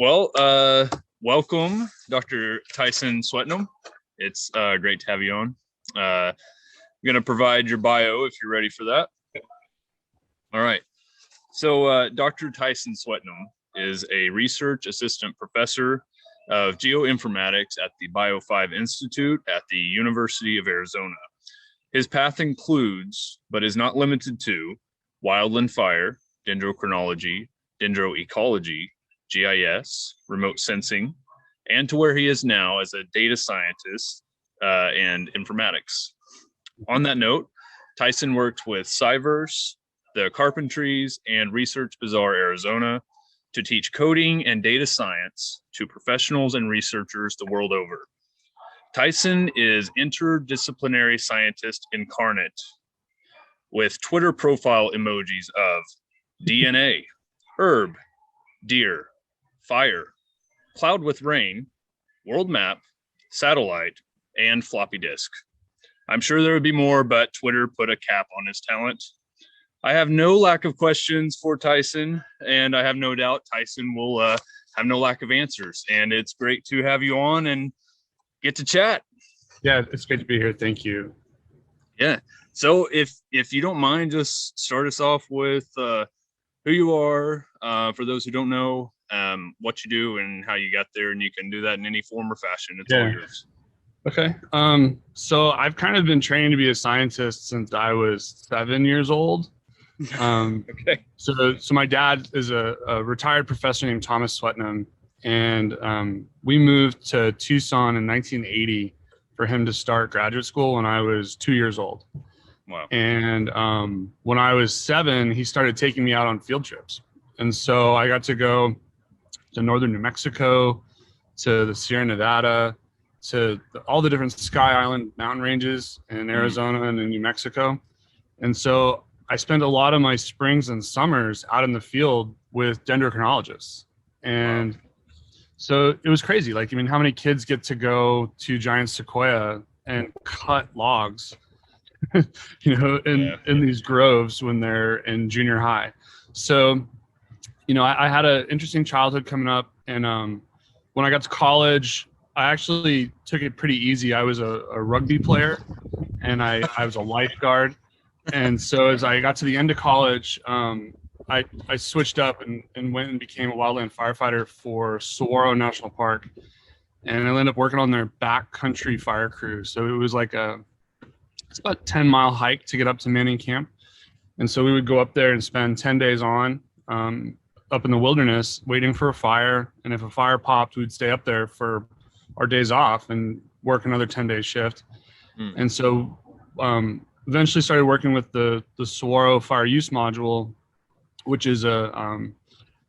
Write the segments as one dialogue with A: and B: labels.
A: Well, welcome, Dr. Tyson Swetnam. It's great to have you on. I'm going to provide your bio if you're ready for that. All right. So Dr. Tyson Swetnam is a research assistant professor of geoinformatics at the BIO5 Institute at the University of Arizona. His path includes, but is not limited to, wildland fire, dendrochronology, dendroecology, GIS, remote sensing, and to where he is now as a data scientist and informatics. On that note, Tyson worked with CyVerse, the Carpentries, and Research Bazaar, Arizona, to teach coding and data science to professionals and researchers the world over. Tyson is interdisciplinary scientist incarnate with Twitter profile emojis of DNA, herb, deer, fire, cloud with rain, world map, satellite, and floppy disk. I'm sure there would be more, but Twitter put a cap on his talent. I have no lack of questions for Tyson, and I have no doubt Tyson will have no lack of answers. And it's great to have you on and get to chat.
B: Yeah, it's great to be here. Thank you.
A: Yeah. So if you don't mind, just start us off with who you are, for those who don't know, what you do and how you got there, and you can do that in any form or fashion. It's all yours.
B: Okay. So I've kind of been trained to be a scientist since I was 7 years old.
A: Okay.
B: So my dad is a retired professor named Thomas Swetnam, and we moved to Tucson in 1980 for him to start graduate school when I was 2 years old.
A: Wow.
B: And when I was 7, he started taking me out on field trips. And so I got to go to northern New Mexico, to the Sierra Nevada, to all the different Sky Island mountain ranges in Arizona and in New Mexico. And so I spent a lot of my springs and summers out in the field with dendrochronologists. And so it was crazy. Like, I mean, how many kids get to go to giant sequoia and cut logs, in these groves when they're in junior high? So, I had an interesting childhood coming up. And when I got to college, I actually took it pretty easy. I was a rugby player, and I was a lifeguard. And so as I got to the end of college, I switched up and went and became a wildland firefighter for Saguaro National Park. And I ended up working on their backcountry fire crew. So it was like it's about a 10-mile hike to get up to Manning Camp. And so we would go up there and spend 10 days on up in the wilderness waiting for a fire. And if a fire popped, we'd stay up there for our days off and work another 10-day shift. And so eventually started working with the Saguaro Fire Use Module, which is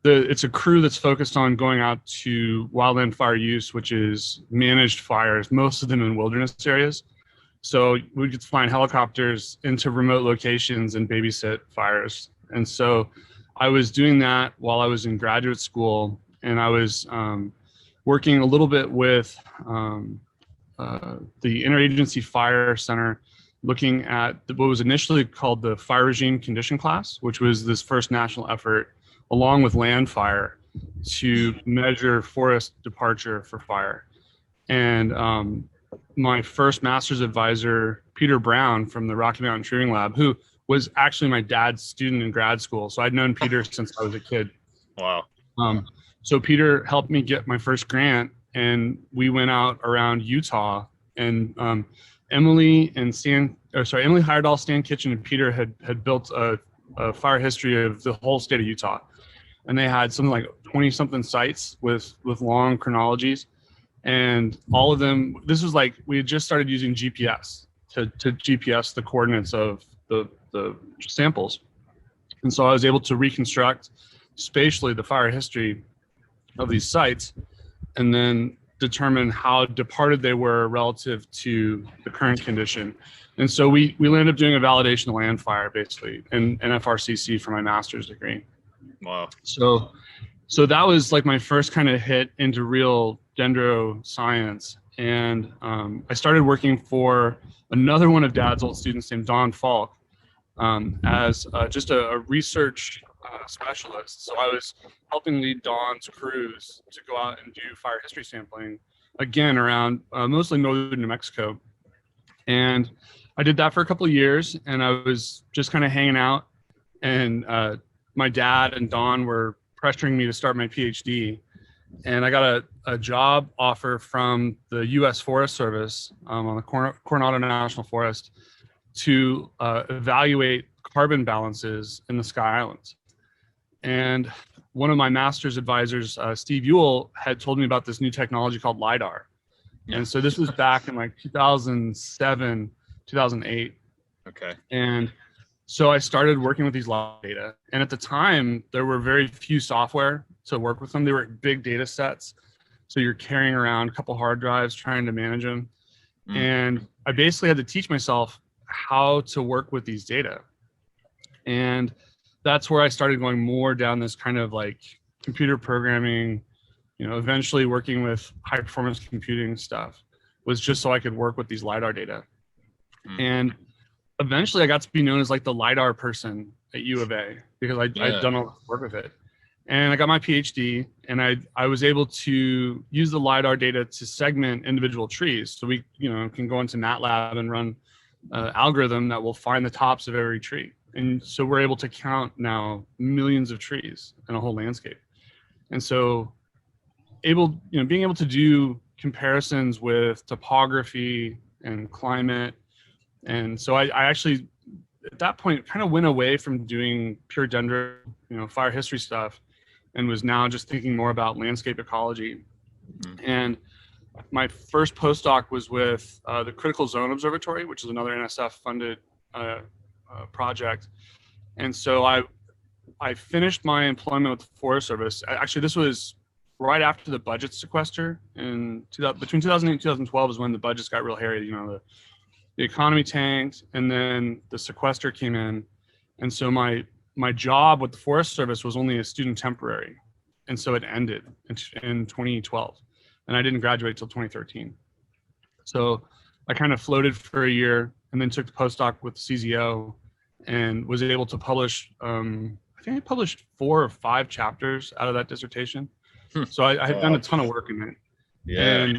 B: it's a crew that's focused on going out to wildland fire use, which is managed fires, most of them in wilderness areas. So we get to fly in helicopters into remote locations and babysit fires. And so I was doing that while I was in graduate school, and I was working a little bit with the Interagency Fire Center, looking at what was initially called the Fire Regime Condition Class, which was this first national effort, along with land fire, to measure forest departure for fire. And my first master's advisor, Peter Brown from the Rocky Mountain Treeing Lab, who was actually my dad's student in grad school. So I'd known Peter since I was a kid.
A: Wow.
B: So Peter helped me get my first grant, and we went out around Utah, and Emily Heyerdahl, Stan Kitchen, and Peter had built a fire history of the whole state of Utah. And they had something like 20-something sites with long chronologies. And all of them, this was like, we had just started using GPS to GPS the coordinates of the samples. And so I was able to reconstruct spatially the fire history of these sites, and then determine how departed they were relative to the current condition. And so we ended up doing a validation of land fire, basically, in FRCC for my master's degree.
A: Wow.
B: So that was like my first kind of hit into real dendro science. And I started working for another one of Dad's old students named Don Falk as just a research specialist. So I was helping lead Dawn's crews to go out and do fire history sampling, again, around mostly northern New Mexico. And I did that for a couple of years, and I was just kind of hanging out. And my dad and Dawn were pressuring me to start my PhD. And I got a job offer from the U.S. Forest Service on the Coronado National Forest to evaluate carbon balances in the Sky Islands. And one of my master's advisors, Steve Ewell, had told me about this new technology called LiDAR. And so this was back in like 2007, 2008.
A: Okay.
B: And so I started working with these LiDAR data. And at the time, there were very few software to work with them. They were big data sets. So you're carrying around a couple hard drives, trying to manage them. And I basically had to teach myself how to work with these data. And that's where I started going more down this kind of like computer programming, eventually working with high performance computing stuff, was just so I could work with these LiDAR data. And eventually I got to be known as like the LiDAR person at U of A, because I'd done all this work with it. And I got my PhD, and I was able to use the LiDAR data to segment individual trees. So we can go into MATLAB and run algorithm that will find the tops of every tree. And so we're able to count now millions of trees in a whole landscape. And so being able to do comparisons with topography and climate. And so I actually, at that point, kind of went away from doing pure dendro, fire history stuff, and was now just thinking more about landscape ecology. And my first postdoc was with the Critical Zone Observatory, which is another NSF-funded project. And so I finished my employment with the Forest Service. Actually, this was right after the budget sequester. Between 2008 and 2012 is when the budgets got real hairy. The economy tanked, and then the sequester came in. And so my job with the Forest Service was only a student temporary. And so it ended in 2012. And I didn't graduate till 2013. So I kind of floated for a year and then took the postdoc with the CZO and was able to publish, I think I published 4 or 5 chapters out of that dissertation. So I had done a ton of work in it. Yeah.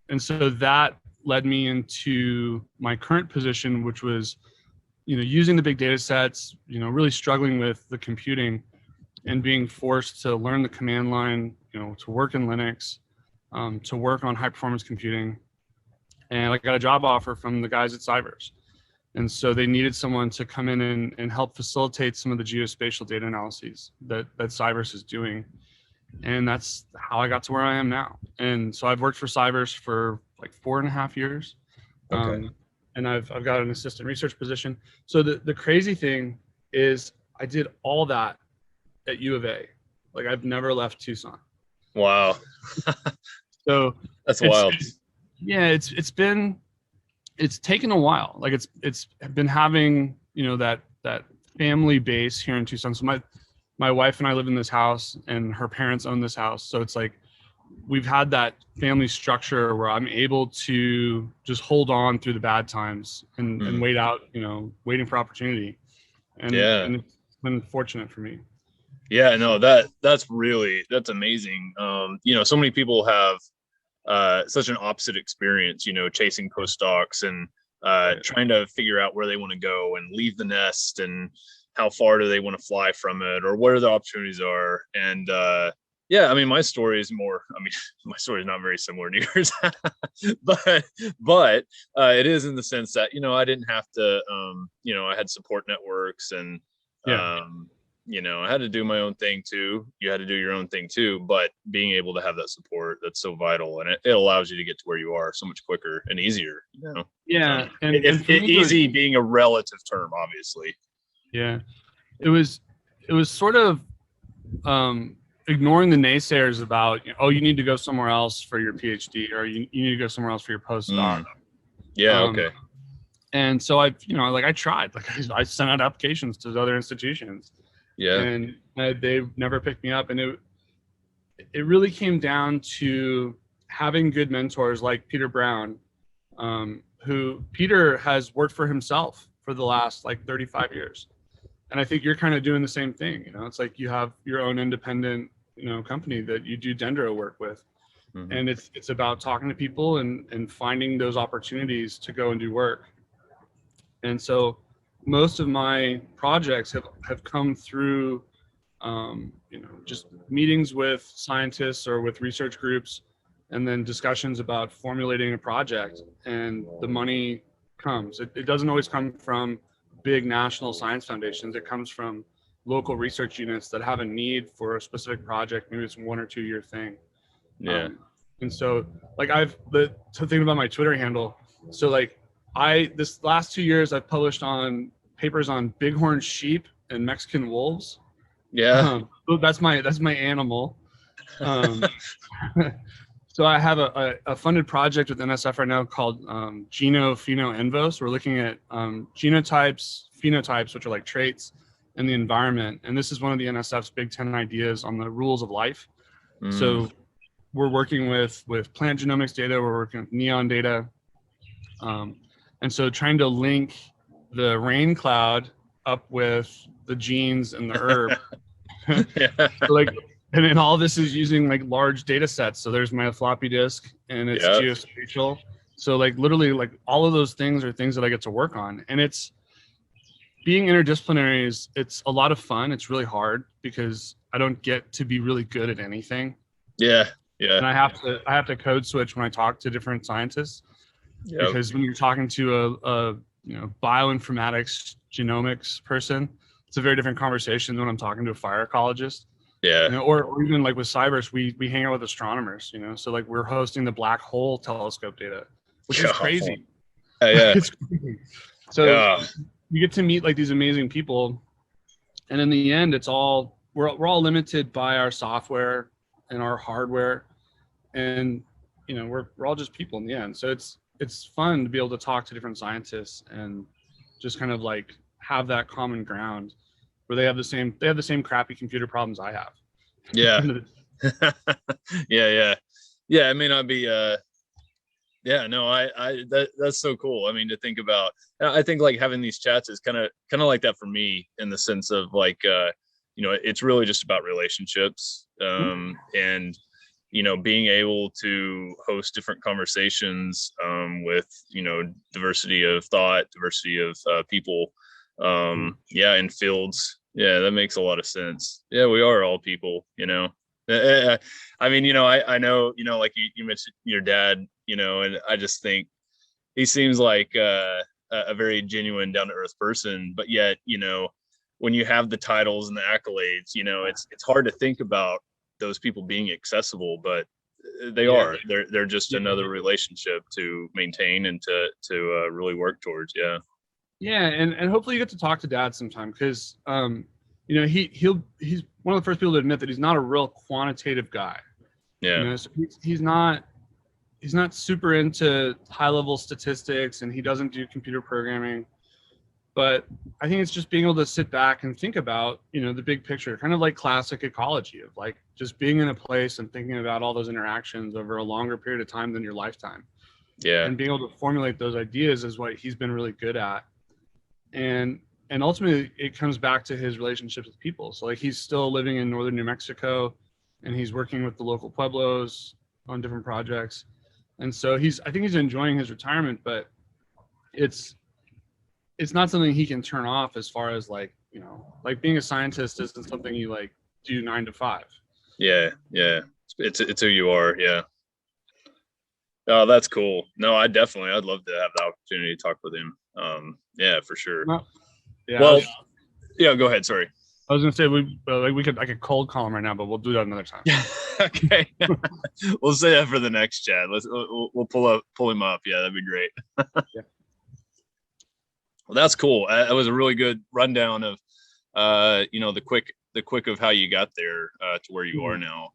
B: And so that led me into my current position, which was, using the big data sets, really struggling with the computing and being forced to learn the command line, to work in Linux, to work on high performance computing. And I got a job offer from the guys at CyVerse. And so they needed someone to come in and help facilitate some of the geospatial data analyses that CyVerse is doing. And that's how I got to where I am now. And so I've worked for CyVerse for like 4.5 years. Okay. And I've got an assistant research position. So the crazy thing is I did all that at U of A. Like I've never left Tucson.
A: Wow.
B: So
A: that's wild.
B: It's taken a while. Like it's been having, that family base here in Tucson. So my wife and I live in this house, and her parents own this house. So it's like we've had that family structure where I'm able to just hold on through the bad times and wait out, waiting for opportunity. And it's been fortunate for me.
A: Yeah, no, that's amazing. So many people have such an opposite experience, chasing postdocs and trying to figure out where they want to go and leave the nest and how far do they want to fly from it or where the opportunities are. And my story is my story is not very similar to yours, but it is in the sense that, I didn't have to, I had support networks and, I had to do my own thing too. You had to do your own thing too, but being able to have that support, that's so vital. And it allows you to get to where you are so much quicker and easier,
B: Yeah.
A: And easy being a relative term, obviously.
B: Yeah. It was sort of, ignoring the naysayers about, you need to go somewhere else for your PhD, or you need to go somewhere else for your postdoc.
A: Yeah. Okay.
B: And so I tried, I sent out applications to other institutions. Yeah. And they never picked me up. And it really came down to having good mentors like Peter Brown, who Peter has worked for himself for the last 35 years. And I think you're kind of doing the same thing. It's like you have your own independent, company that you do dendro work with.
A: Mhm.
B: And it's about talking to people and finding those opportunities to go and do work. And so most of my projects have come through, just meetings with scientists or with research groups, and then discussions about formulating a project, and the money comes. It doesn't always come from big national science foundations. It comes from local research units that have a need for a specific project. Maybe it's 1 or 2 year thing.
A: Yeah.
B: And so like to think about my Twitter handle. So like this last 2 years, I've published on papers on bighorn sheep and Mexican wolves.
A: Yeah.
B: So that's my animal. So I have a funded project with NSF right now called Pheno-Envos. We're looking at genotypes, phenotypes, which are like traits, and the environment. And this is one of the NSF's big 10 ideas on the rules of life. So we're working with plant genomics data. We're working with neon data. And so trying to link the rain cloud up with the genes and the herb.
A: Yeah.
B: And then all this is using like large data sets. So there's my floppy disk, and it's geospatial. So like literally like all of those things are things that I get to work on. And it's being interdisciplinary it's a lot of fun. It's really hard because I don't get to be really good at anything.
A: Yeah. Yeah.
B: And I have to code switch when I talk to different scientists.
A: Yep.
B: Because when you're talking to a bioinformatics genomics person, it's a very different conversation than when I'm talking to a fire ecologist.
A: Yeah.
B: Or even like with CyVerse, we hang out with astronomers, so like we're hosting the black hole telescope data, which is crazy.
A: Yeah.
B: It's crazy. So you get to meet like these amazing people, and in the end, we're all limited by our software and our hardware, and we're all just people in the end. So it's fun to be able to talk to different scientists and just kind of like have that common ground where they have the same crappy computer problems I have.
A: Yeah. Yeah. It may not be that's so cool. I mean, to think about, I think like having these chats is kind of like that for me, in the sense of like it's really just about relationships, and being able to host different conversations with diversity of thought, diversity of people, in fields. Yeah, that makes a lot of sense. Yeah, we are all people, I mean, I know, like you mentioned your dad, and I just think he seems like a very genuine, down to earth person. But yet, when you have the titles and the accolades, it's hard to think about those people being accessible, but they are. They're just another relationship to maintain and to really work towards.
B: Yeah, and hopefully you get to talk to Dad sometime, because he's one of the first people to admit that he's not a real quantitative guy.
A: Yeah.
B: So he's not super into high level statistics, and he doesn't do computer programming. But I think it's just being able to sit back and think about, the big picture, kind of like classic ecology, of like just being in a place and thinking about all those interactions over a longer period of time than your lifetime.
A: Yeah.
B: And being able to formulate those ideas is what he's been really good at. And ultimately it comes back to his relationships with people. So like he's still living in northern New Mexico, and he's working with the local pueblos on different projects. And so I think he's enjoying his retirement, but it's not something he can turn off, as far as like, like being a scientist isn't something you like do 9 to 5.
A: Yeah. It's who you are. Yeah. Oh, that's cool. No, I'd love to have the opportunity to talk with him. Yeah, for sure.
B: Well,
A: go ahead. Sorry.
B: I was gonna say I could cold call him right now, but we'll do that another time.
A: Okay. We'll say that for the next chat. We'll pull him up. Yeah, that'd be great.
B: Yeah.
A: Well, that's cool. That was a really good rundown of, the quick of how you got there to where you are now.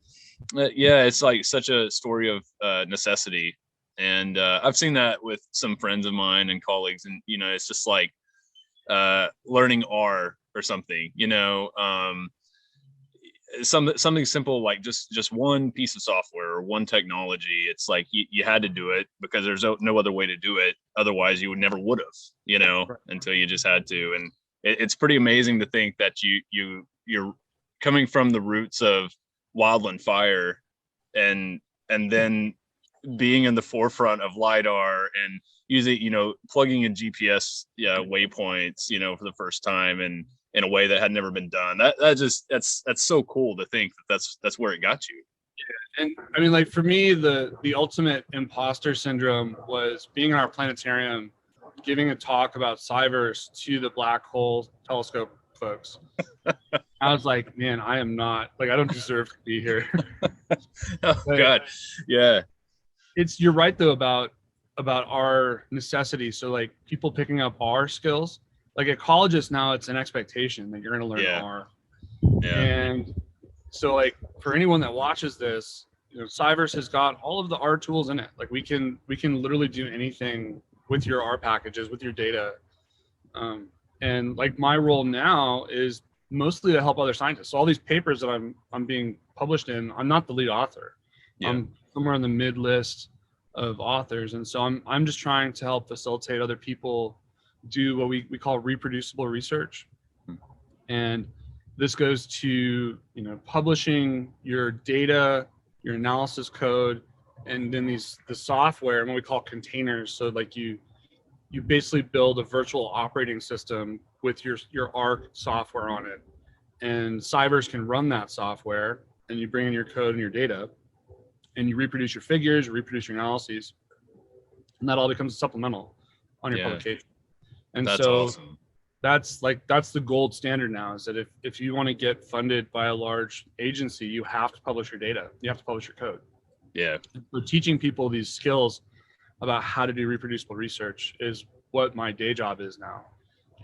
A: It's like such a story of necessity, and I've seen that with some friends of mine and colleagues, and it's just like learning R or something. Something simple like just one piece of software or one technology. It's like you had to do it because there's no other way to do it. Otherwise you never would have,
B: Right.
A: until you just had to. And it's pretty amazing to think that you're coming from the roots of wildland fire and then being in the forefront of LiDAR and using, plugging in GPS waypoints, for the first time and in a way that had never been done. That's so cool to think that's where it got you.
B: Yeah. And I mean, like for me, the ultimate imposter syndrome was being in our planetarium, giving a talk about CyVerse to the black hole telescope folks. I was like, man, I am not, like, I don't deserve to be here.
A: Oh God. Yeah.
B: You're right though about our necessity. So like people picking up R skills, like at colleges now it's an expectation that you're going to learn R. Yeah. And so like for anyone that watches this, CyVerse has got all of the R tools in it. Like we can literally do anything with your R packages, with your data. And like my role now is mostly to help other scientists. So all these papers that I'm being published in, I'm not the lead author. Yeah. I'm somewhere in the mid list of authors. And so I'm just trying to help facilitate other people do what we call reproducible research. And this goes to, publishing your data, your analysis code, and then the software and what we call containers. So like you basically build a virtual operating system with your R software on it. And CyVerse can run that software, and you bring in your code and your data, and you reproduce your figures, you reproduce your analyses, and that all becomes a supplemental on your publication. And that's so awesome. That's the gold standard now, is that if you want to get funded by a large agency, you have to publish your data. You have to publish your code. Yeah. So teaching people these skills about how to do reproducible research is what my day job is now.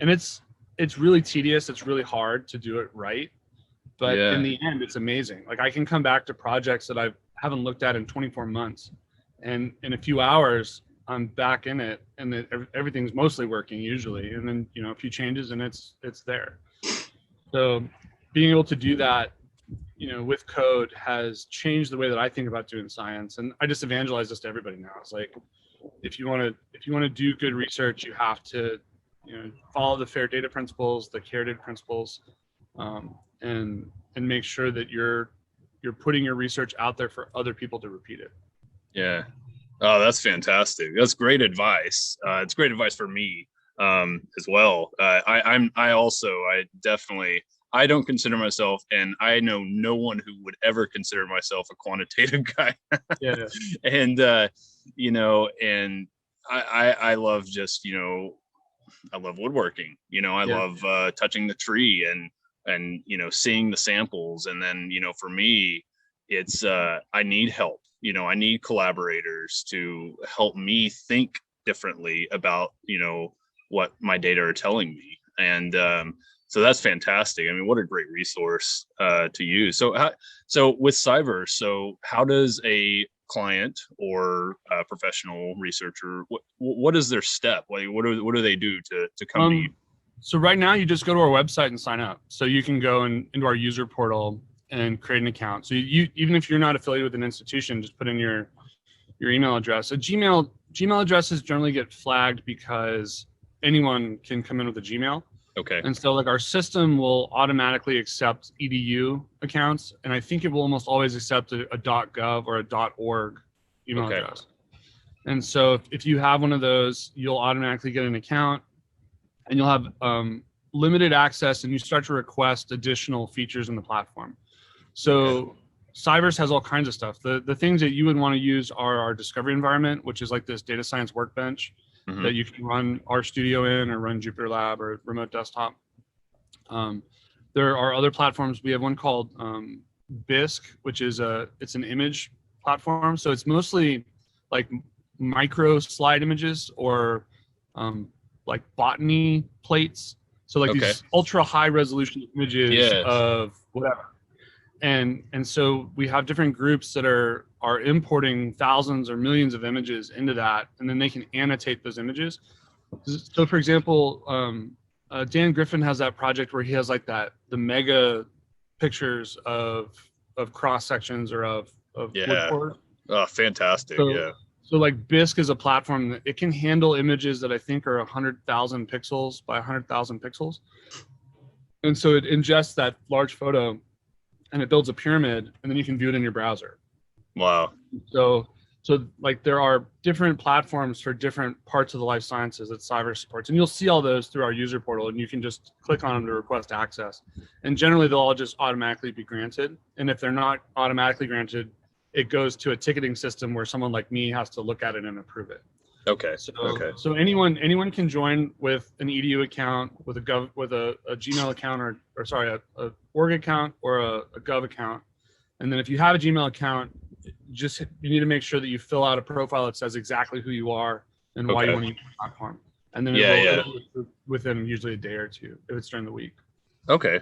B: And it's really tedious. It's really hard to do it right. But in the end, it's amazing. Like I can come back to projects that I haven't looked at in 24 months. And in a few hours, I'm back in it, and everything's mostly working usually. And then, a few changes and it's there. So being able to do that, with code has changed the way that I think about doing science. And I just evangelize this to everybody now. It's like, if you want to do good research, you have to, follow the fair data principles, the care data principles, and make sure that you're putting your research out there for other people to repeat it. Yeah.
A: Oh, that's fantastic. That's great advice. It's great advice for me as well. I don't consider myself, and I know no one who would ever consider myself, a quantitative guy. Yeah. And and I love just I love woodworking. I love touching the tree and seeing the samples, and then for me, it's I need help. I need collaborators to help me think differently about, what my data are telling me. And so that's fantastic. I mean, what a great resource to use. So with CyVerse, so how does a client or a professional researcher, what is their step? Like, what do they do to come to you?
B: So right now you just go to our website and sign up. So you can go into our user portal and create an account. So you, even if you're not affiliated with an institution, just put in your email address. A Gmail addresses generally get flagged because anyone can come in with a Gmail. Okay. And so like our system will automatically accept EDU accounts, and I think it will almost always accept a .gov or a .org email address. And so if you have one of those, you'll automatically get an account, and you'll have limited access, and you start to request additional features in the platform. So CyVerse has all kinds of stuff. The things that you would want to use are our discovery environment, which is like this data science workbench that you can run RStudio in, or run Jupyter Lab or remote desktop. There are other platforms. We have one called Bisq, which is it's an image platform. So it's mostly like micro slide images, or like botany plates. So like these ultra high resolution images of whatever. And so we have different groups that are importing thousands or millions of images into that, and then they can annotate those images. So for example, Dan Griffin has that project where he has like the mega pictures of cross sections or of wood core.
A: Oh, fantastic.
B: So like Bisq is a platform that it can handle images that I think are 100,000 pixels by 100,000 pixels. And so it ingests that large photo and it builds a pyramid, and then you can view it in your browser.
A: Wow.
B: So like there are different platforms for different parts of the life sciences that CyVerse supports. And you'll see all those through our user portal, and you can just click on them to request access. And generally they'll all just automatically be granted. And if they're not automatically granted, it goes to a ticketing system where someone like me has to look at it and approve it.
A: Okay.
B: So anyone can join with an EDU account, with a Gmail account, or sorry, a org account or a Gov account. And then if you have a Gmail account, you need to make sure that you fill out a profile that says exactly who you are and why you want to use the platform. And then it will within usually a day or two if it's during the week.
A: Okay.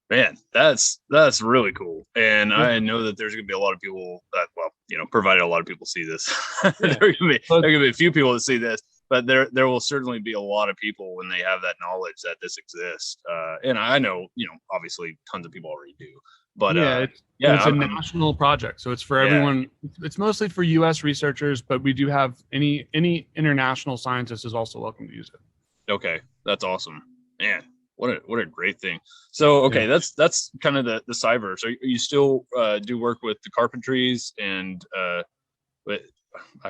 A: Man, that's really cool. And I know that there's going to be a lot of people that, well, provided a lot of people see this, there are going to be a few people that see this, but there will certainly be a lot of people when they have that knowledge that this exists. And I know, obviously tons of people already do, but
B: it's a national project. So it's for everyone. It's mostly for US researchers, but we do have any international scientist is also welcome to use it.
A: Okay. That's awesome. Man. What a great thing. So, okay, that's kind of the CyVerse. Are you still do work with the Carpentries and I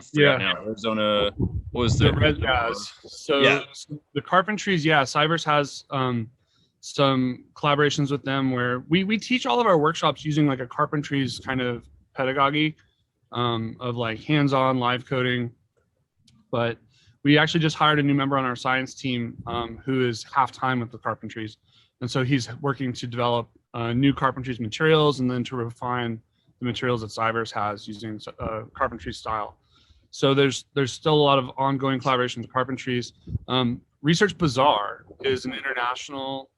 A: forgot now, Arizona, what was the
B: Red Guys. So the Carpentries, CyVerse has some collaborations with them where we teach all of our workshops using like a Carpentries kind of pedagogy of like hands-on live coding. But we actually just hired a new member on our science team who is half-time with the Carpentries. And so he's working to develop new Carpentries materials and then to refine the materials that CyVerse has using Carpentries style. So there's still a lot of ongoing collaboration with Carpentries. Research Bazaar is an international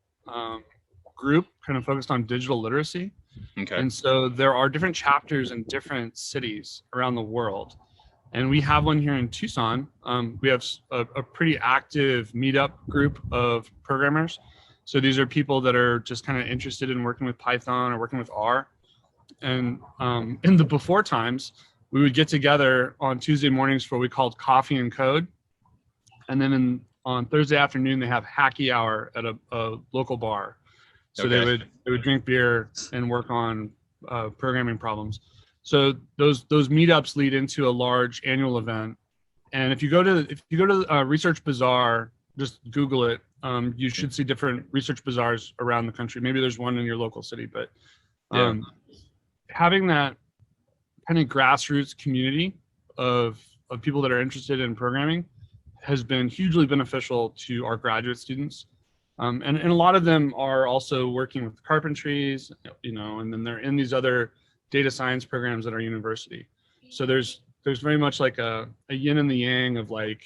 B: group kind of focused on digital literacy.
A: Okay.
B: And so there are different chapters in different cities around the world. And we have one here in Tucson. We have a pretty active meetup group of programmers. So these are people that are just kind of interested in working with Python or working with R. And in the before times, we would get together on Tuesday mornings for what we called coffee and code. And then on Thursday afternoon, they have hacky hour at a local bar. So they would drink beer and work on programming problems. So those meetups lead into a large annual event, and if you go to Research Bazaar, just Google it. You should see different Research Bazaars around the country. Maybe there's one in your local city, but having that kind of grassroots community of people that are interested in programming has been hugely beneficial to our graduate students, and a lot of them are also working with Carpentries, and then they're in these other data science programs at our university. So there's very much like a yin and the yang of like,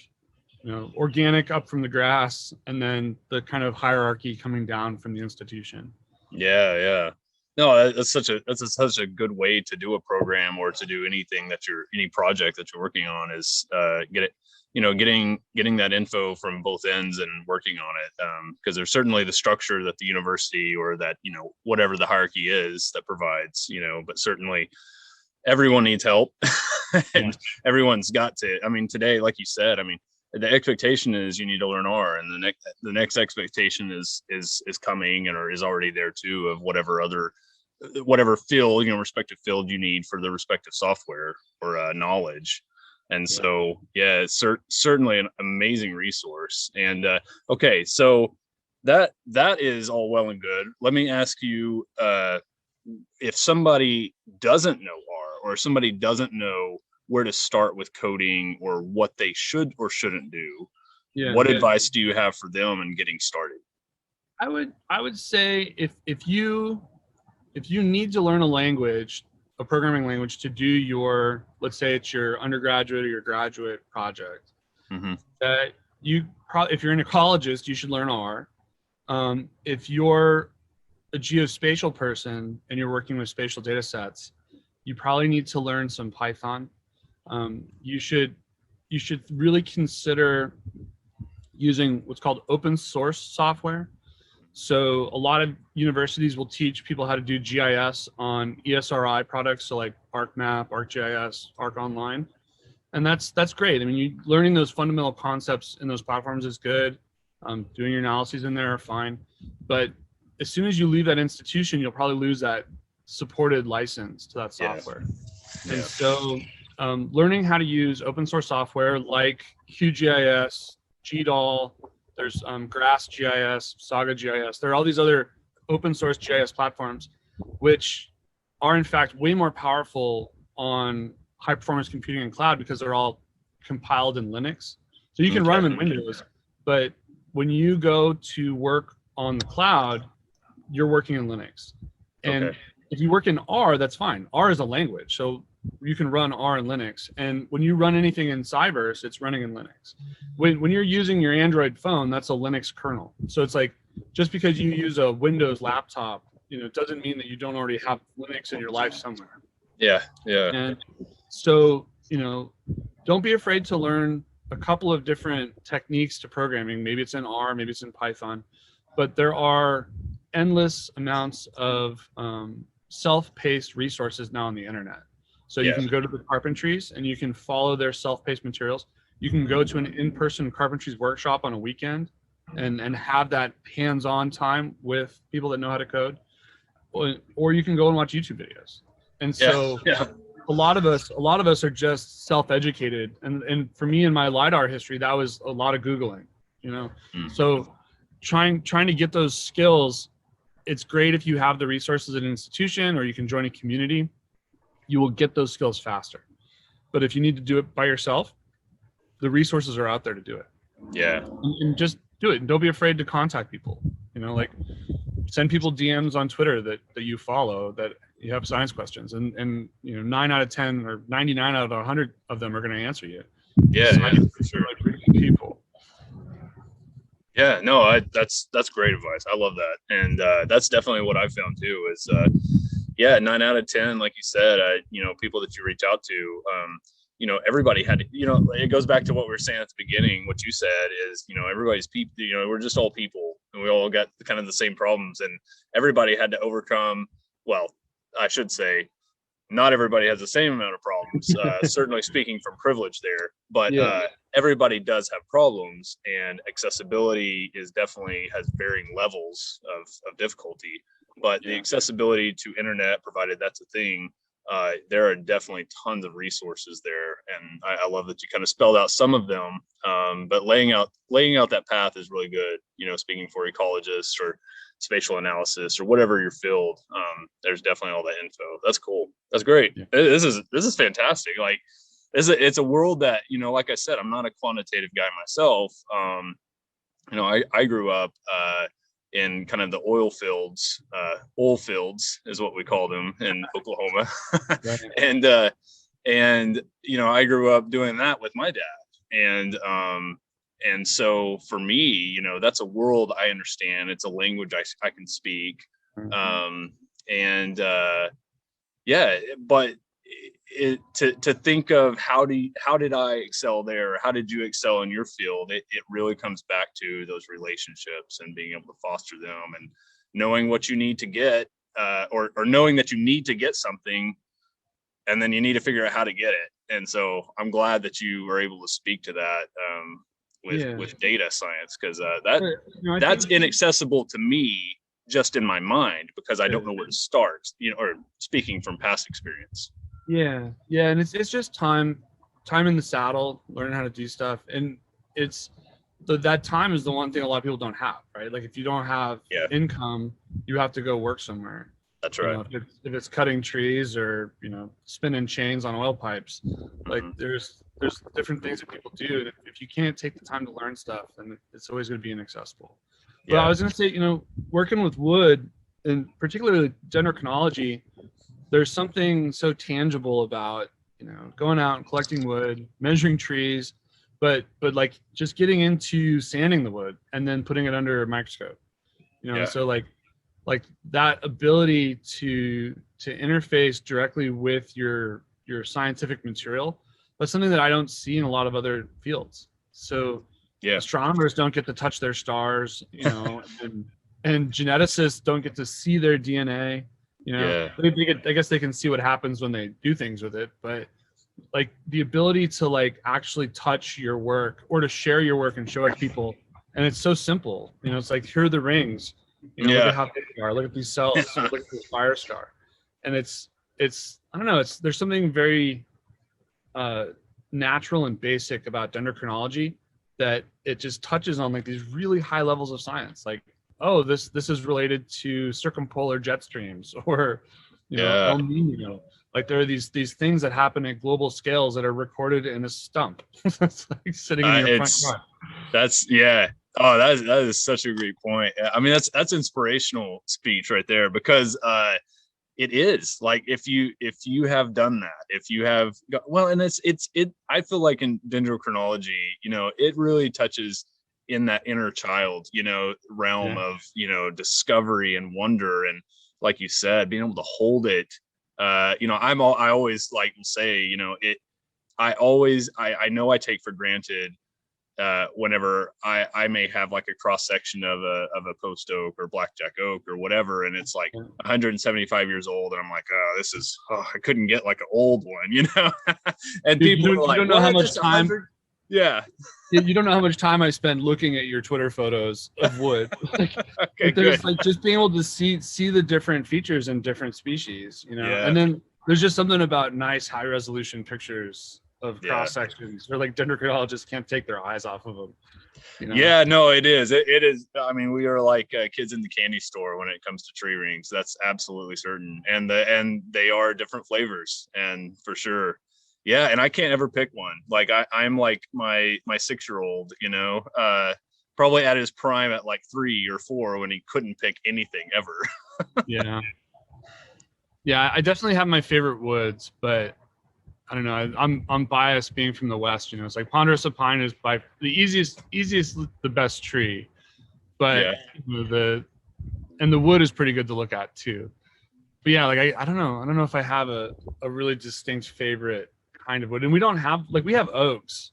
B: organic up from the grass, and then the kind of hierarchy coming down from the institution.
A: Yeah. No, that's such a good way to do a program or to do anything any project that you're working on is getting that info from both ends and working on it. Because there's certainly the structure that the university or that, whatever the hierarchy is that provides, but certainly everyone needs help and everyone's got to, today, like you said, the expectation is you need to learn R, and the next expectation is coming or is already there too, of whatever field, respective field you need for the respective software or knowledge. And so, it's certainly an amazing resource. And okay, so that is all well and good. Let me ask you, if somebody doesn't know R, or somebody doesn't know where to start with coding or what they should or shouldn't do, what advice do you have for them in getting started?
B: I would say if you need to learn a programming language to do your, let's say it's your undergraduate or your graduate project, that if you're an ecologist, you should learn R. If you're a geospatial person and you're working with spatial data sets, you probably need to learn some Python. You should really consider using what's called open source software. So a lot of universities will teach people how to do GIS on ESRI products, so like ArcMap, ArcGIS, ArcOnline. And that's great. I mean, learning those fundamental concepts in those platforms is good. Doing your analyses in there are fine. But as soon as you leave that institution, you'll probably lose that supported license to that software.
A: Yeah.
B: And so learning how to use open source software like QGIS, GDAL, there's Grass GIS, Saga GIS. There are all these other open source GIS platforms, which are in fact way more powerful on high performance computing and cloud because they're all compiled in Linux. So you can run them in Windows, but when you go to work on the cloud, you're working in Linux. And if you work in R, that's fine. R is a language. So you can run R in Linux. And when you run anything in CyVerse, it's running in Linux. When you're using your Android phone, that's a Linux kernel. So it's like, just because you use a Windows laptop, it doesn't mean that you don't already have Linux in your life somewhere.
A: Yeah.
B: And so, don't be afraid to learn a couple of different techniques to programming. Maybe it's in R, maybe it's in Python, but there are endless amounts of self-paced resources now on the internet. So you can go to the carpentries and you can follow their self-paced materials. You can go to an in-person carpentries workshop on a weekend and have that hands-on time with people that know how to code, or you can go and watch YouTube videos. And so a lot of us are just self-educated. And for me in my LiDAR history, that was a lot of Googling, So trying to get those skills, it's great if you have the resources at an institution or you can join a community, you will get those skills faster. But if you need to do it by yourself, the resources are out there to do it.
A: Yeah.
B: And just do it. And don't be afraid to contact people, like send people DMs on Twitter that you follow that you have science questions, and 9 out of 10 or 99 out of 100 of them are going to answer you.
A: Yeah, for sure.
B: Like people.
A: Yeah, no, that's great advice. I love that, and that's definitely what I found too. Is 9 out of 10, like you said, people that you reach out to, everybody had to, it goes back to what we were saying at the beginning. What you said is, everybody's people. We're just all people, and we all got kind of the same problems, and everybody had to overcome. Well, I should say, not everybody has the same amount of problems. Certainly speaking from privilege there, but everybody does have problems, and accessibility definitely has varying levels of difficulty. But the accessibility to internet, provided that's a thing, there are definitely tons of resources there, and I love that you kind of spelled out some of them. But laying out that path is really good. Speaking for ecologists or spatial analysis or whatever your field, there's definitely all that info. That's cool. That's great. Yeah. This is fantastic. Like, it's a world that, like I said, I'm not a quantitative guy myself. I grew up in kind of the oil fields is what we call them in Oklahoma. Right. and I grew up doing that with my dad. And so for me, that's a world I understand. It's a language I can speak. Mm-hmm. But to think of how did I excel there? How did you excel in your field? It really comes back to those relationships and being able to foster them and knowing what you need to get, or knowing that you need to get something, and then you need to figure out how to get it. And so I'm glad that you were able to speak to that with data science, because that's inaccessible to me just in my mind, because I don't know where to start, or speaking from past experience.
B: Yeah. And it's just time in the saddle, learning how to do stuff. And that time is the one thing a lot of people don't have, right? Like, if you don't have income, you have to go work somewhere.
A: That's right.
B: If it's cutting trees or, spinning chains on oil pipes, like there's different things that people do. And if you can't take the time to learn stuff, then it's always going to be inaccessible. But I was going to say, working with wood, and particularly dendrochronology, there's something so tangible about, going out and collecting wood, measuring trees, but like just getting into sanding the wood and then putting it under a microscope, so like that ability to interface directly with your scientific material, that's something that I don't see in a lot of other fields. So astronomers don't get to touch their stars, and geneticists don't get to see their DNA. I guess they can see what happens when they do things with it, but like the ability to like actually touch your work or to share your work and show it to people. And it's so simple, you know, it's like, here are the rings, you know, look
A: Yeah.
B: at how big they are, look at these cells, look at this fire star. And it's, I don't know, there's something very natural and basic about dendrochronology that it just touches on like these really high levels of science. Like, oh, this is related to circumpolar jet streams, or, you know,
A: Yeah.
B: El Nino. Like there are these things that happen at global scales that are recorded in a stump. That's like sitting in your front yard.
A: That's yeah. Oh, that is such a great point. I mean, that's inspirational speech right there, because it is like, if you have done that, if you have well, and it I feel like in dendrochronology, you know, it really touches in that inner child, you know, realm of, you know, discovery and wonder, and like you said, being able to hold it. You know, I always like to say, you know, I know I take for granted whenever I may have like a cross section of a post oak or blackjack oak or whatever, and it's like 175 years old, and I'm like, I couldn't get like an old one, you know. And
B: Dude,
A: people are like,
B: you don't know how much time.
A: Yeah.
B: You don't know how much time I spend looking at your Twitter photos of wood. Like,
A: okay,
B: there's
A: good.
B: like just being able to see the different features in different species, you know.
A: Yeah.
B: And then there's just something about nice high resolution pictures of cross sections where like dendrochronologists can't take their eyes off of them. You know?
A: Yeah, no, it is. It is. I mean, we are like kids in the candy store when it comes to tree rings. That's absolutely certain. And they are different flavors, and for sure. Yeah, and I can't ever pick one. Like I'm like my 6-year-old, you know, probably at his prime at like 3 or 4 when he couldn't pick anything ever.
B: Yeah. Yeah, I definitely have my favorite woods, but I don't know. I'm biased being from the West, you know. It's like ponderosa pine is by the easiest, the best tree, but you know, the wood is pretty good to look at too. But yeah, like I don't know if I have a really distinct favorite kind of wood. And we don't have, like, we have oaks,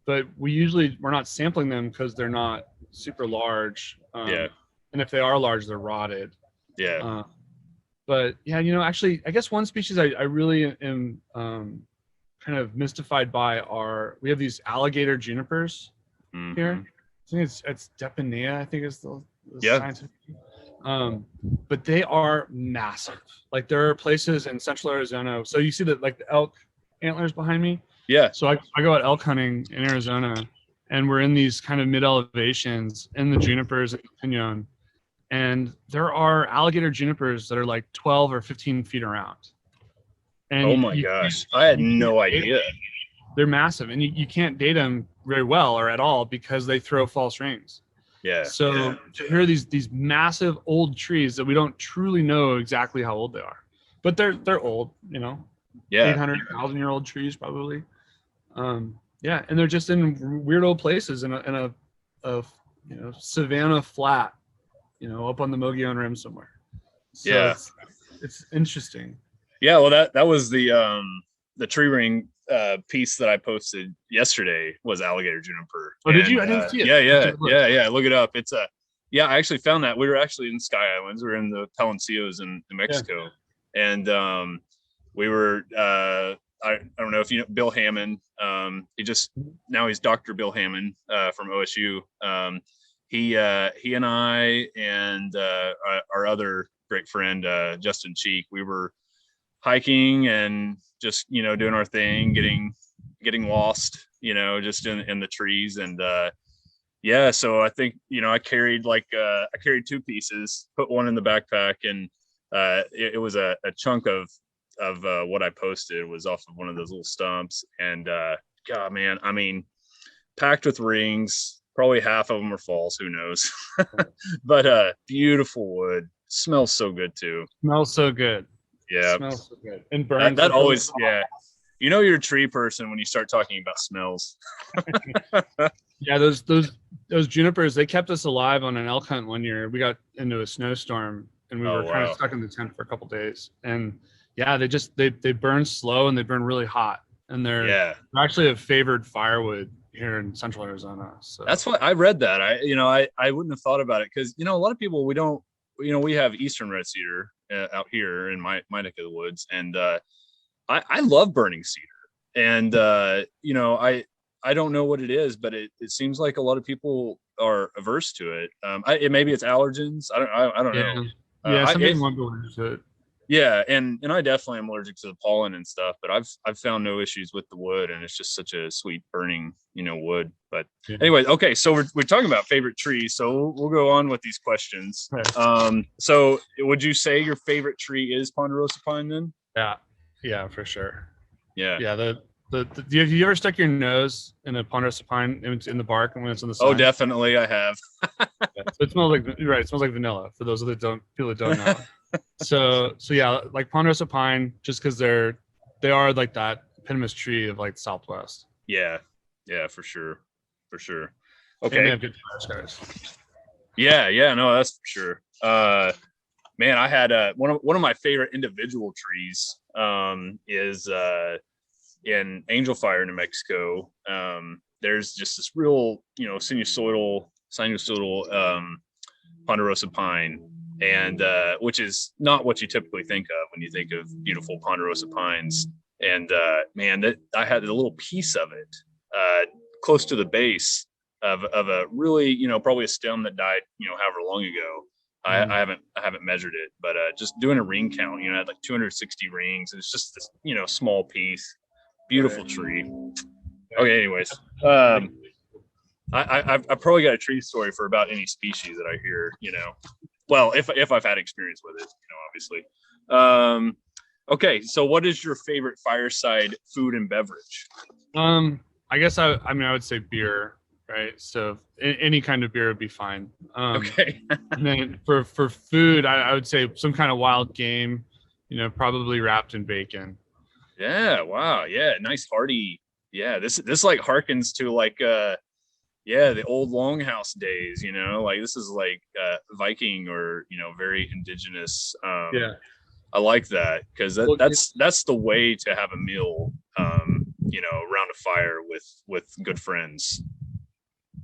B: but we're not sampling them because they're not super large. And if they are large, they're rotted. But yeah, you know, actually, I guess one species I really am kind of mystified by we have these alligator junipers here. I think it's Depanea, I think is the scientific. But they are massive. Like there are places in central Arizona. So you see that, like the elk antlers behind me. Yeah. So I go out elk hunting in Arizona, and we're in these kind of mid elevations in the junipers and pinon. And there are alligator junipers that are like 12 or 15 feet around. And
A: oh my gosh, I had no idea.
B: They're massive, and you can't date them very well or at all because they throw false rings. So to hear these massive old trees that we don't truly know exactly how old they are, but they're old, you know, 800,000-year-old trees probably. And they're just in weird old places in a you know, savanna flat, you know, up on the Mogollon Rim somewhere. So it's interesting. Yeah, well, that was the tree ring piece that I posted yesterday was alligator juniper. Oh, did you? I didn't see it. Yeah. Look it up. It's I actually found that. We were actually in Sky Islands. We were in the Palancios in New Mexico, and we were. I don't know if you know Bill Hammond. He's Dr. Bill Hammond from OSU. He and I and our other great friend Justin Cheek, we were hiking and just, you know, doing our thing, getting lost, you know, just in the trees. And so I think, you know, I carried 2 pieces, put one in the backpack, and it was a chunk of what I posted was off of one of those little stumps. And God, man, I mean, packed with rings, probably half of them are false, who knows. But beautiful wood, smells so good too. Smells so good. Yeah, smells so good. And burns. That always, you know, you're a tree person when you start talking about smells. Yeah, those junipers, they kept us alive on an elk hunt one year. We got into a snowstorm, and we were kind of stuck in the tent for a couple days. And yeah, they burn slow, and they burn really hot, and they're actually a favored firewood here in central Arizona. So that's what I read that. I wouldn't have thought about it, because, you know, a lot of people, we have eastern red cedar out here in my neck of the woods, and I love burning cedar.
A: And I don't know what it is, but it seems like a lot of people are averse to it. Maybe it's allergens. I don't know.
B: Yeah, some people might be allergic to it.
A: Yeah, and I definitely am allergic to the pollen and stuff, but I've found no issues with the wood, and it's just such a sweet burning, wood. But anyway, okay, so we're talking about favorite trees, so we'll go on with these questions.
B: Right.
A: So would you say your favorite tree is ponderosa pine then?
B: Yeah, for sure.
A: Yeah.
B: Have you ever stuck your nose in a ponderosa pine in the bark and when it's on the side?
A: Oh, definitely, I have.
B: Yeah, so it smells like It smells like vanilla for those that people that don't know. so yeah, like ponderosa pine, just because they are like that eponymous tree of like Southwest.
A: Yeah, for sure.
B: Okay.
A: And they have good scars. Yeah, no, that's for sure. Man, I had one of my favorite individual trees is in Angel Fire, New Mexico. There's just this real, sinusoidal ponderosa pine, and which is not what you typically think of when you think of beautiful ponderosa pines. And man, that I had a little piece of it close to the base of a really, probably a stem that died, however long ago. I haven't measured it, but just doing a ring count, I had like 260 rings. It's just this, small piece, beautiful tree. Okay, anyways, I've probably got a tree story for about any species that I hear, well, if I've had experience with it, obviously. Okay, so what is your favorite fireside food and beverage?
B: I guess I would say beer, right? So any kind of beer would be fine.
A: Okay.
B: And then for food, I would say some kind of wild game, probably wrapped in bacon.
A: Yeah. Wow. Yeah. Nice hearty. Yeah. This like harkens to like the old longhouse days. Like this is like Viking or very indigenous.
B: Yeah.
A: I like that because that's the way to have a meal. Around a fire with good friends.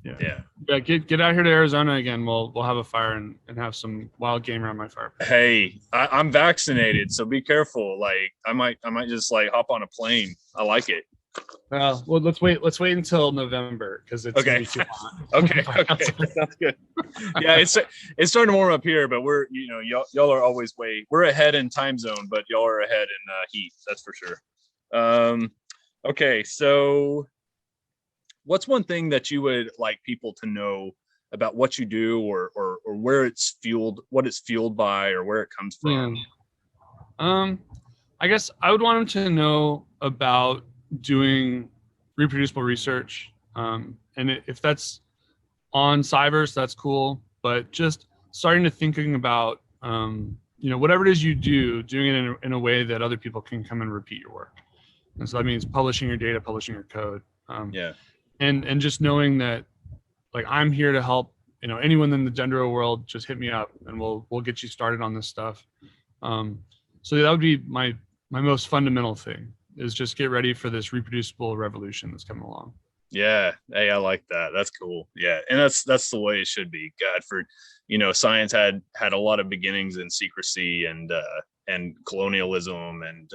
A: Yeah.
B: Get out here to Arizona again. We'll have a fire and have some wild game around my fire.
A: Hey, I'm vaccinated, so be careful. Like I might just like hop on a plane. I like it.
B: Well, let's wait until November because it's gonna be too hot.
A: Okay, sounds good. Yeah, it's starting to warm up here, but we're y'all are always we're ahead in time zone, but y'all are ahead in heat. That's for sure. Okay, so what's one thing that you would like people to know about what you do or where it's fueled, what it's fueled by, or where it comes from?
B: I guess I would want them to know about doing reproducible research. And if that's on CyVerse, that's cool. But just starting to thinking about, whatever it is you do, doing it in a way that other people can come and repeat your work. And so that means publishing your data, publishing your code. And just knowing that, like, I'm here to help, anyone in the dendro world, just hit me up and we'll get you started on this stuff. So that would be my most fundamental thing, is just get ready for this reproducible revolution that's coming along.
A: Yeah. Hey, I like that. That's cool. Yeah. And that's the way it should be. God, for, science had a lot of beginnings in secrecy and colonialism and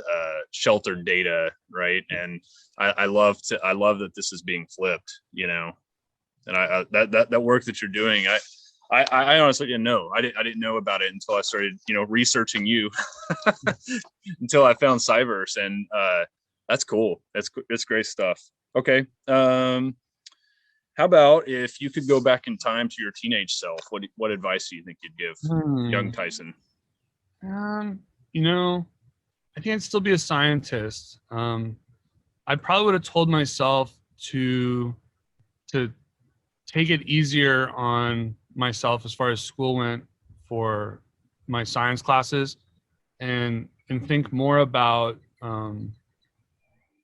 A: sheltered data. Right. And I love that this is being flipped, and that work that you're doing, I honestly didn't know. I didn't know about it until I started, researching you until I found CyVerse, and that's cool. That's great stuff. Okay. How about if you could go back in time to your teenage self? What advice do you think you'd give young Tyson?
B: I think I'd still be a scientist. I probably would have told myself to take it easier on myself as far as school went for my science classes, and think more about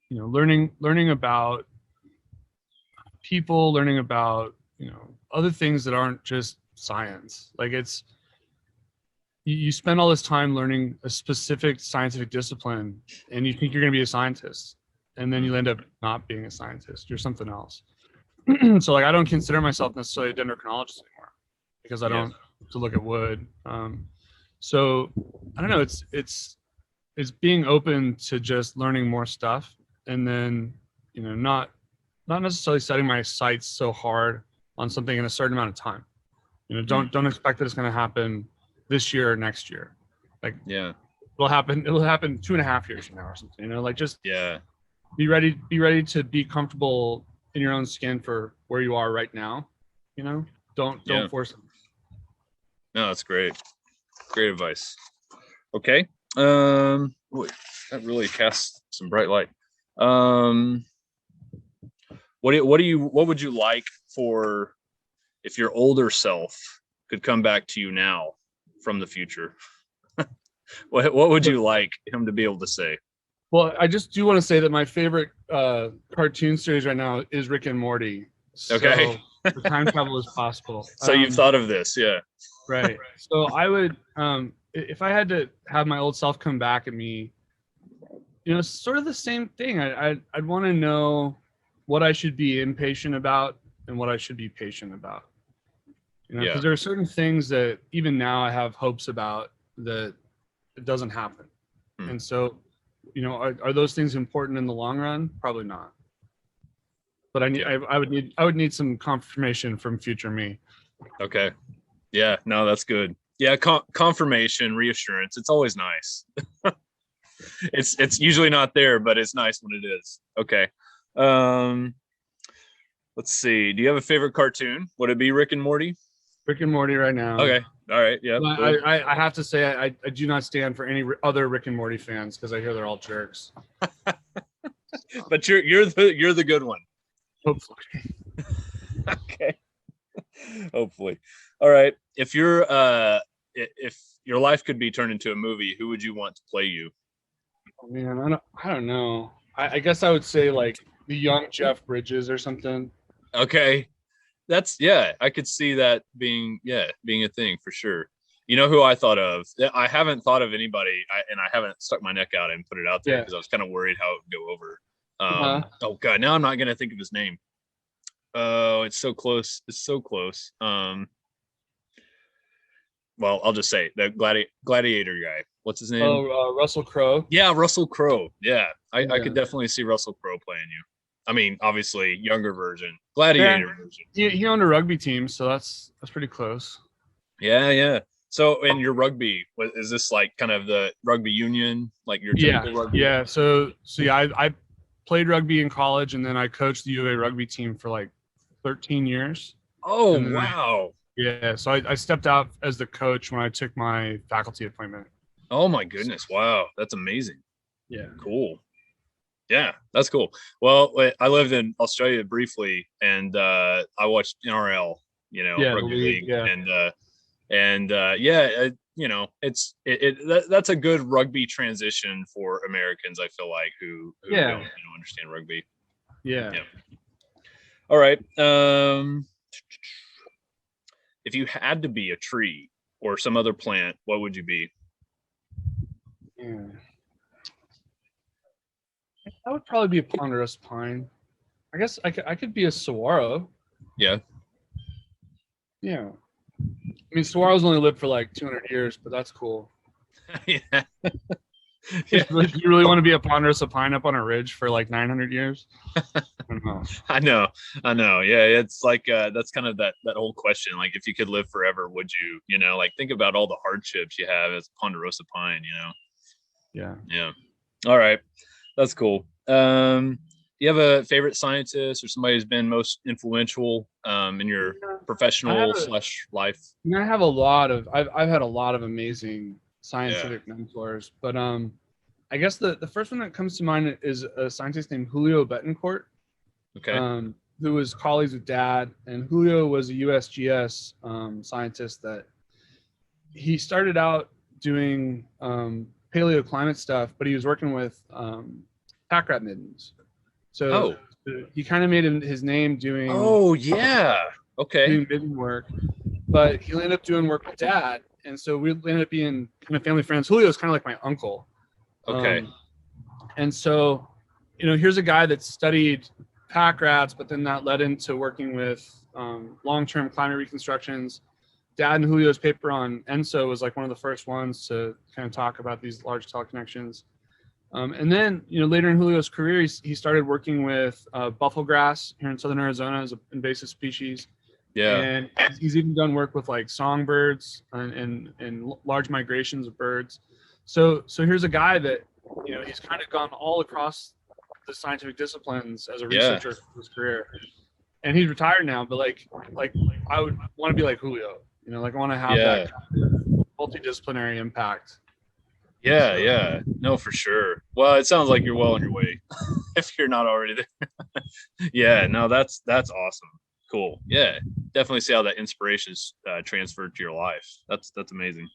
B: learning about people, learning about other things that aren't just science. Like you spend all this time learning a specific scientific discipline and you think you're going to be a scientist, and then you end up not being a scientist. You're something else. So like I don't consider myself necessarily a dendrochronologist anymore because I don't to look at wood. So I don't know, it's being open to just learning more stuff and then, not necessarily setting my sights so hard on something in a certain amount of time. Don't expect that it's going to happen this year or next year. Like,
A: Yeah.
B: it'll happen 2.5 years from now or something. Just
A: Yeah.
B: be ready to be comfortable in your own skin for where you are right now. Don't force it.
A: No, that's great. Great advice. Okay. Boy, that really casts some bright light. What would you like for if your older self could come back to you now from the future? What would you like him to be able to say?
B: Well, I just do want to say that my favorite cartoon series right now is Rick and Morty. So
A: Okay.
B: the time travel is possible.
A: So you've thought of this, yeah.
B: Right. So I would, if I had to have my old self come back at me, sort of the same thing. I'd want to know what I should be impatient about and what I should be patient about. Because there are certain things that even now I have hopes about that it doesn't happen. And so, are those things important in the long run? Probably not. But I would need some confirmation from future me.
A: Okay. Yeah, no, that's good. Yeah, confirmation, reassurance. It's always nice. It's usually not there, but it's nice when it is. Okay. Let's see. Do you have a favorite cartoon? Would it be Rick and Morty?
B: Rick and Morty right now.
A: Okay. All right. Yeah.
B: I have to say I do not stand for any other Rick and Morty fans because I hear they're all jerks.
A: But you're the good one.
B: Hopefully.
A: Okay. Hopefully. All right. If your life could be turned into a movie, who would you want to play you?
B: Oh, man, I don't know. I guess I would say like the young Jeff Bridges or something.
A: Okay. I could see that being a thing for sure. You know who I thought of? I haven't thought of anybody, and I haven't stuck my neck out and put it out there because I was kind of worried how it would go over. Oh God, now I'm not gonna think of his name. Oh, it's so close. It's so close. Well, I'll just say the gladiator guy. What's his name?
B: Oh, Russell Crowe.
A: Yeah, Russell Crowe. Yeah, I could definitely see Russell Crowe playing you. I mean, obviously, younger version, gladiator version.
B: He owned a rugby team, so that's pretty close.
A: Yeah. So, in your rugby, is this like kind of the rugby union, like your typical rugby?
B: Yeah. So I played rugby in college, and then I coached the UA rugby team for like 13 years.
A: Oh, wow.
B: So I stepped out as the coach when I took my faculty appointment.
A: Oh my goodness. Wow. That's amazing.
B: Yeah.
A: Cool. Yeah, that's cool. Well, I lived in Australia briefly, and I watched NRL, rugby league, that's a good rugby transition for Americans. I feel like who don't understand rugby.
B: Yeah.
A: All right. If you had to be a tree or some other plant, what would you be?
B: Yeah. I would probably be a ponderous pine. I guess I could be a saguaro.
A: Yeah.
B: Yeah. I mean, saguaros only live for like 200 years, but that's cool.
A: Yeah.
B: You really want to be a ponderous pine up on a ridge for like 900 years?
A: I know. Yeah, it's like that's kind of that whole question. Like, if you could live forever, would you? Like, think about all the hardships you have as a ponderosa pine.
B: Yeah.
A: All right, that's cool. Do you have a favorite scientist or somebody who's been most influential in your professional / life?
B: I have a lot of. I've had a lot of amazing scientific mentors, but I guess the first one that comes to mind is a scientist named Julio Betancourt.
A: Okay.
B: Who was colleagues with Dad, and Julio was a USGS scientist that he started out doing paleoclimate stuff, but he was working with pack rat middens. So he kind of made his name doing.
A: Oh yeah. Okay.
B: Doing midden work, but he ended up doing work with Dad, and so we ended up being kind of family friends. Julio is kind of like my uncle.
A: Okay.
B: And so, here's a guy that studied pack rats, but then that led into working with long-term climate reconstructions. Dad and Julio's paper on ENSO was like one of the first ones to kind of talk about these large teleconnections. And then, later in Julio's career, he started working with buffalo grass here in southern Arizona as an invasive species.
A: Yeah.
B: And he's even done work with like songbirds and large migrations of birds. So here's a guy that, he's kind of gone all across the scientific disciplines as a researcher for his career. And he's retired now, but like I would want to be like Julio, I want to have that kind of multidisciplinary impact.
A: Yeah. No, for sure. Well, it sounds like you're well on your way if you're not already there. Yeah, no, that's awesome. Cool. Yeah, definitely see how that inspiration is transferred to your life. That's amazing.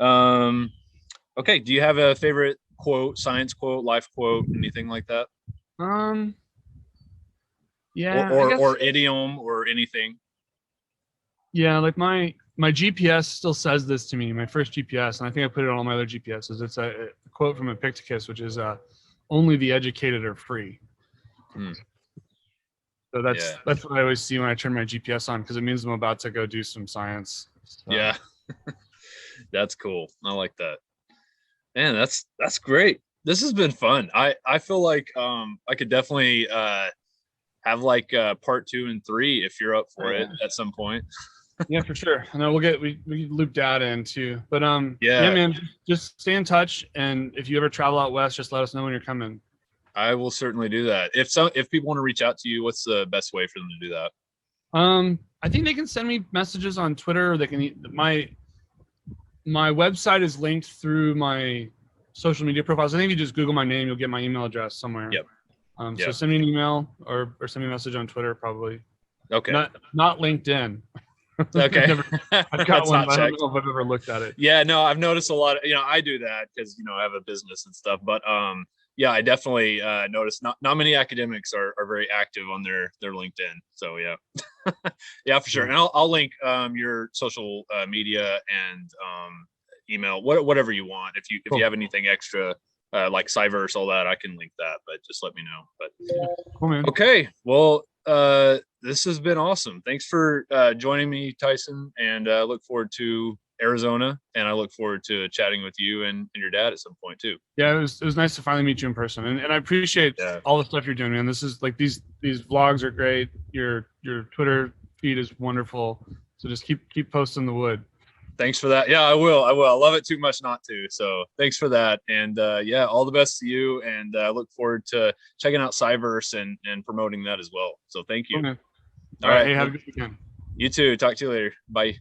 A: Okay, do you have a favorite quote, science quote, life quote, anything like that?
B: Yeah,
A: or idiom or anything.
B: Yeah, like my GPS still says this to me, my first GPS, and I think I put it on all my other GPSs. It's a quote from Epictetus, which is only the educated are free. So that's what I always see when I turn my GPS on, because it means I'm about to go do some science. So.
A: Yeah. That's cool. I like that. Man, that's great. This has been fun. I feel like I could definitely have like part 2 and 3 if you're up for it at some point.
B: Yeah, for sure. I know we loop data in too. But yeah, man, just stay in touch, and if you ever travel out west, just let us know when you're coming.
A: I will certainly do that. If people want to reach out to you, what's the best way for them to do that?
B: I think they can send me messages on Twitter. Or they can my website is linked through my social media profiles. I think if you just Google my name, you'll get my email address somewhere.
A: Yep.
B: So send me an email or send me a message on Twitter, probably.
A: Okay.
B: Not LinkedIn.
A: Okay.
B: I've got one, but I don't know if I've ever looked at it.
A: Yeah, no, I've noticed a lot of, I do that because, I have a business and stuff, but yeah, I definitely noticed not many academics are very active on their LinkedIn. So yeah. Yeah, for sure. And I'll link your social media and email, whatever you want. If you have anything extra, like CyVerse, all that, I can link that, but just let me know. But
B: cool, man.
A: Okay. Well, this has been awesome. Thanks for joining me, Tyson, and I look forward to Arizona, and I look forward to chatting with you and your dad at some point too.
B: Yeah, it was nice to finally meet you in person, and I appreciate all the stuff you're doing, man. This is like these vlogs are great. Your Twitter feed is wonderful. So just keep posting the wood.
A: Thanks for that. Yeah, I will. I love it too much not to. So thanks for that. And yeah, all the best to you. And I look forward to checking out CyVerse and promoting that as well. So thank you.
B: Okay.
A: All right.
B: Hey, have a good weekend.
A: You too. Talk to you later. Bye.